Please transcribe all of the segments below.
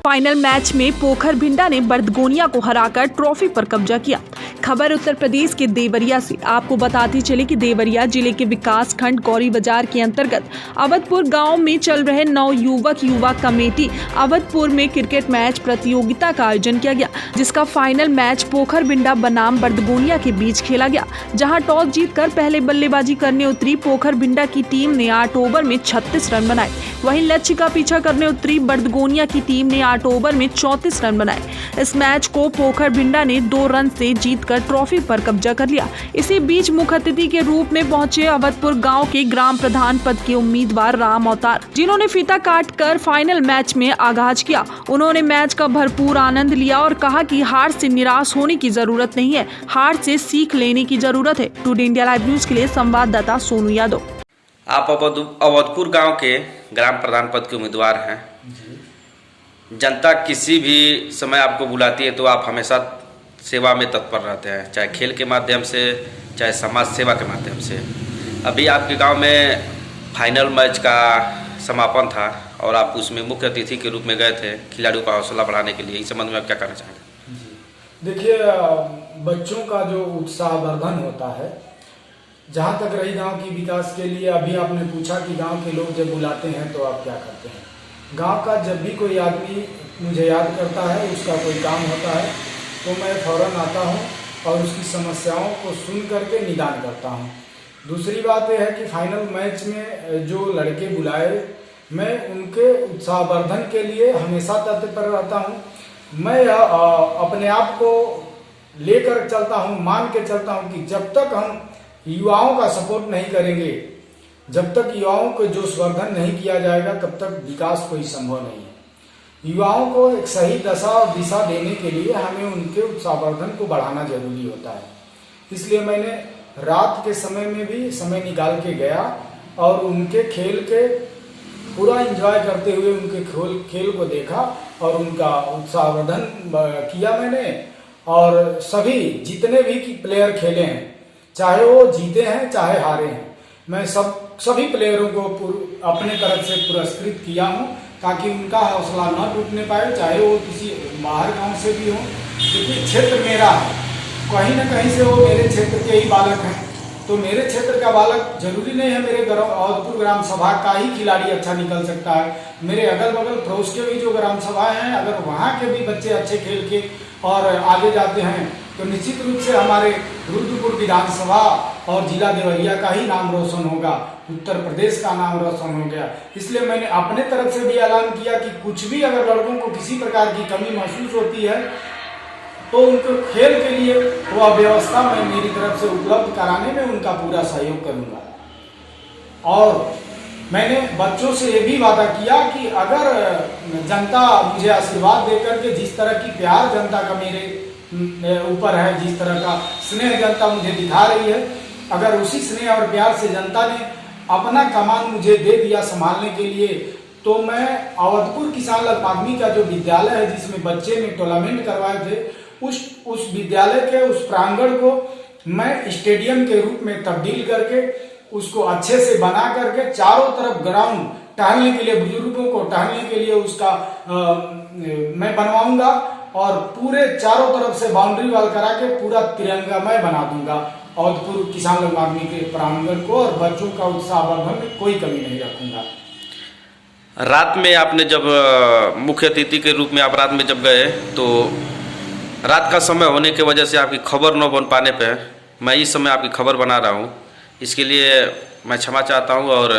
Final match में पोखर भिंडा ने बर्दगोनिया को हराकर ट्रॉफी पर कब्जा किया। खबर उत्तर प्रदेश के देवरिया से। आपको बताते चले कि देवरिया जिले के विकास खंड गौरी बाजार के अंतर्गत अवधपुर गांव में चल रहे नवयुवक युवा कमेटी अवधपुर में क्रिकेट मैच प्रतियोगिता का आयोजन किया गया, जिसका फाइनल मैच पोखर भिंडा बनाम बर्दगोनिया के बीच खेला गया। जहां टॉस जीतकर पहले बल्लेबाजी करने उतरी पोखर भिंडा की टीम ने 8 ओवर में 36 रन बनाए। वहीं लक्ष्य का पीछा करने उतरी बर्दगोनिया की टीम ने 8 ओवर में 34 रन बनाए। इस मैच को पोखर भिंडा ने 2 रन से जीतकर ट्रॉफी पर कब्जा कर लिया। इसी बीच मुख्य अतिथि के रूप में पहुंचे अवधपुर गांव के ग्राम प्रधान पद के उम्मीदवार राम अवतार, जिन्होंने फीता काटकर फाइनल मैच में आगाज किया। उन्होंने मैच का भरपूर आनंद लिया और कहा कि हार से निराश होने की जरूरत नहीं है, हार से सीख लेने की जरूरत है। टुडे इंडिया लाइव न्यूज के लिए संवाददाता सोनू यादव। आप अवधपुर गांव के ग्राम प्रधान पद के उम्मीदवार हैं। जनता किसी भी समय आपको बुलाती है तो आप हमेशा सेवा में तत्पर रहते हैं, चाहे खेल के माध्यम से, चाहे समाज सेवा के माध्यम से। अभी आपके गांव में फाइनल मैच का समापन था और आप उसमें मुख्य अतिथि के रूप में गए थे खिलाड़ियों का हौसला बढ़ाने के लिए। इस संबंध में आप क्या कहना चाहेंगे? देखिए, बच्चों का जो उत्साहवर्धन होता है, जहाँ तक रही गांव की विकास के लिए, अभी आपने पूछा कि गांव के लोग जब बुलाते हैं तो आप क्या करते हैं। गांव का जब भी कोई आदमी मुझे याद करता है, उसका कोई काम होता है, तो मैं फौरन आता हूं और उसकी समस्याओं को सुन करके निदान करता हूं। दूसरी बात यह है कि फाइनल मैच में जो लड़के बुलाए, मैं उनके उत्साहवर्धन के लिए हमेशा तत्पर रहता हूं। मैं अपने आप को लेकर चलता हूं, मान के चलता हूं कि जब तक हम युवाओं का सपोर्ट नहीं करेंगे, जब तक युवाओं को जोशवर्धन नहीं किया जाएगा, तब तक विकास कोई संभव नहीं है। युवाओं को एक सही दशा और दिशा देने के लिए हमें उनके उत्साहवर्धन को बढ़ाना जरूरी होता है। इसलिए मैंने रात के समय में भी समय निकाल के गया और उनके खेल के पूरा एंजॉय करते हुए उनके खेल को देखा और उनका उत्साहवर्धन किया मैंने। और सभी जितने भी प्लेयर खेले हैं, चाहे वो जीते हैं चाहे हारे हैं, मैं सभी प्लेयरों को अपने तरफ से पुरस्कृत किया हूं, ताकि उनका हौसला न टूटने पाए, चाहे वो किसी बाहर गांव से भी हो। क्योंकि क्षेत्र मेरा है, कहीं न कहीं से वो मेरे क्षेत्र के ही बालक हैं, तो मेरे क्षेत्र का बालक जरूरी नहीं है मेरे अवधपुर ग्राम सभा का ही खिलाड़ी अच्छा निकल सकता है। मेरे अगल बगल पड़ोस के भी जो ग्राम सभा हैं, अगर वहाँ के भी बच्चे अच्छे खेल के और आगे जाते हैं तो निश्चित रूप से हमारे रुद्रपुर विधानसभा और जिला देवरिया का ही नाम रोशन होगा, उत्तर प्रदेश का नाम रोशन हो गया। इसलिए मैंने अपने तरफ से भी ऐलान किया कि कुछ भी अगर लड़कों को किसी प्रकार की कमी महसूस होती है तो उनको खेल के लिए वह व्यवस्था मैं मेरी तरफ से उपलब्ध कराने में उनका पूरा सहयोग करूंगा। और मैंने बच्चों से ये भी वादा किया कि अगर जनता मुझे आशीर्वाद देकर के जिस तरह की प्यार जनता का मेरे ऊपर है, जिस तरह का स्नेह जनता मुझे दिखा रही है, अगर उसी स्नेह और प्यार से जनता ने अपना कमान मुझे दे दिया संभालने के लिए, तो मैं अवधपुर किसान माध्यमिक का जो विद्यालय है जिसमें बच्चे ने टूर्नामेंट करवाए थे, उस विद्यालय के उस प्रांगण को मैं स्टेडियम के रूप में तब्दील करके उसको अच्छे से बना करके चारों तरफ ग्राउंड टहलने के लिए, बुजुर्गों को टहलने के लिए उसका मैं बनवाऊंगा और पूरे चारों तरफ से बाउंड्री वाल करा के पूरा तिरंगामय बना दूंगा अवधपुर किसान माध्यमिक के प्रांगण को, और बच्चों का उत्साहवर्धन में कोई कमी नहीं रखूंगा। रात में आपने जब मुख्य अतिथि के रूप में आप रात में जब गए, तो रात का समय होने की वजह से आपकी खबर न बन पाने पे मैं इस समय आपकी खबर बना रहा हूँ। इसके लिए मैं क्षमा चाहता हूँ। और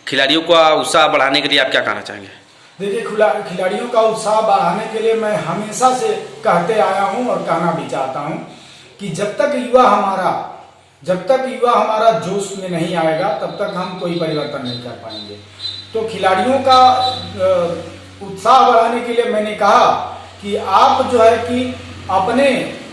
खिलाड़ियों का उत्साह बढ़ाने के लिए आप क्या कहना चाहेंगे? देखिए, खिलाड़ियों का उत्साह बढ़ाने के लिए मैं हमेशा से कहते आया हूँ और कहना भी चाहता हूँ कि जब तक युवा हमारा जोश में नहीं आएगा, तब तक हम कोई परिवर्तन नहीं कर पाएंगे। तो खिलाड़ियों का उत्साह बढ़ाने के लिए मैंने कहा कि आप जो है कि अपने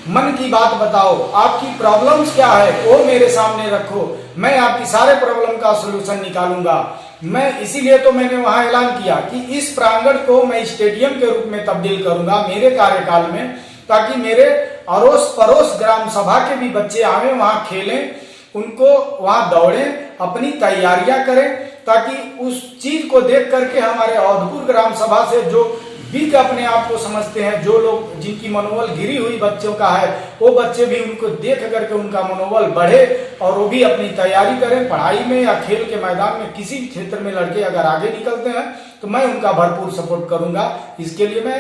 मन की बात बताओ, आपकी प्रॉब्लम्स क्या है वो मेरे सामने रखो, मैं आपकी सारे प्रॉब्लम का सलूशन निकालूंगा। मैं इसीलिए तो मैंने वहां ऐलान किया कि इस प्रांगण को मैं स्टेडियम के रूप में तब्दील करूंगा मेरे कार्यकाल में, ताकि मेरे अड़ोस पड़ोस ग्राम सभा के भी बच्चे आवे, वहां खेलें, उनको वहां दौड़ें, अपनी तैयारियां करें, ताकि उस चीज को देख करके हमारे अवधपुर ग्राम सभा से जो वीक अपने आप को समझते हैं। जो लोग जिनकी मनोबल गिरी हुई बच्चों का है, वो बच्चे भी उनको देख करके उनका मनोबल बढ़े और वो भी अपनी तैयारी करें। पढ़ाई में या खेल के मैदान में किसी भी क्षेत्र में लड़के अगर आगे निकलते हैं तो मैं उनका भरपूर सपोर्ट करूंगा। इसके लिए मैं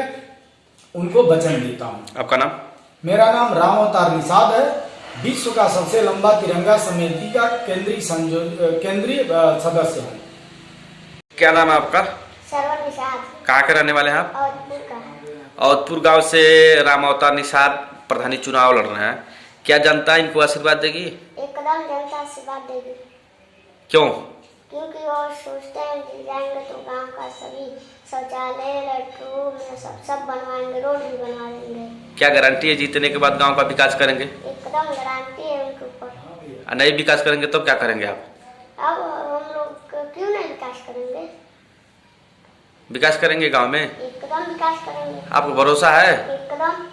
उनको वचन देता हूँ। आपका नाम? मेरा नाम राम अवतार निषाद है। विश्व का सबसे लंबा तिरंगा समिति का केंद्रीय सदस्य हूँ। क्या नाम है आपका? सरवर निषाद। कहाँ के रहने वाले हैं आप? अवधपुर का। अवधपुर गांव से राम अवतार निषाद प्रधानी चुनाव लड़ रहे हैं। क्या जनता इनको आशीर्वाद देगी? एकदम जनता आशीर्वाद देगी। क्यों? क्योंकि वो सोचते हैं कि जाएंगे तो गांव का सभी शौचालय, लेटरूम सब बनवाएंगे, रोड भी बनवा देंगे। क्या गारंटी है जीतने के बाद गांव का विकास करेंगे? एकदम गारंटी है उनके ऊपर। और नहीं विकास करेंगे तो क्या करेंगे आप? अब हम लोग क्यों नहीं विकास करेंगे? विकास करेंगे गांव में? एकदम विकास करेंगे। आपको भरोसा है? एकदम।